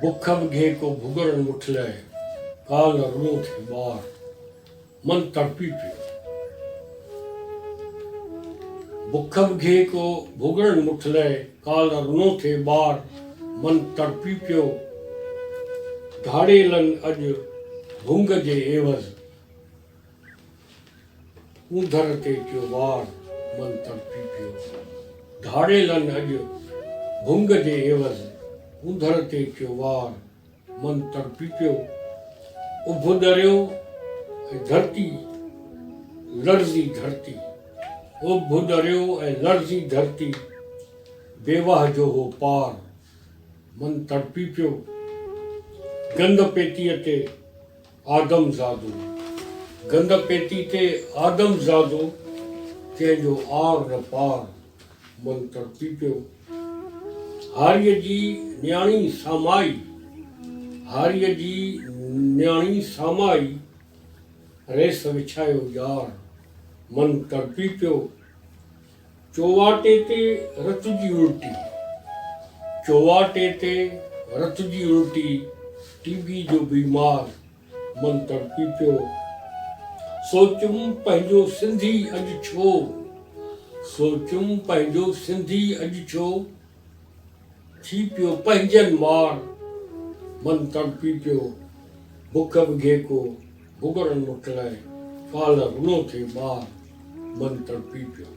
बुख बघे को भुगड़न मुठलाए काल रुणो थे ॿार मन तड़पी पियो। बुख बघे को भुगड़न मुठलाए काल रुणो थे ॿार मन तड़पी पियो। धाड़ेलन अॼु भुंग जे एवज़ ऊंधर ते कयो वार मन तड़पी पियो। धाड़ेलन अॼु भुंग जे एवज़ ऊंधर ते कयो वार मन तड़पी पियो। उभ दरियो ऐं धरती लर्ज़ी धरती, उभ दरियो ऐं लर्ज़ी धरती बेवाह जो हो पार मन तड़पी पियो। गंद पेतीअ ते आदमज़ादो, गंद पेती ते आदमज़ादो कंहिंजो आर न पार मन तड़पी पियो। हारीअ जी न्याणी सामाई, हारीअ जी न्याणी सामाई रेस विछायो यार मन तड़पी पियो। चौवाटे ते रत जी उल्टी, चौवाटे ते रत जी उल्टी टीबी जो बीमार मन तड़पी पियो। सोचुम पंहिंजो सिंधी अॼु छो, सोचुम पंहिंजो सिंधी अॼु छो थी पियो पंहिंजनि मार मन तड़पी पियो। बुख बघे को भुगड़न मुठलाए काल रुणो थे ॿार मन तड़पी पियो।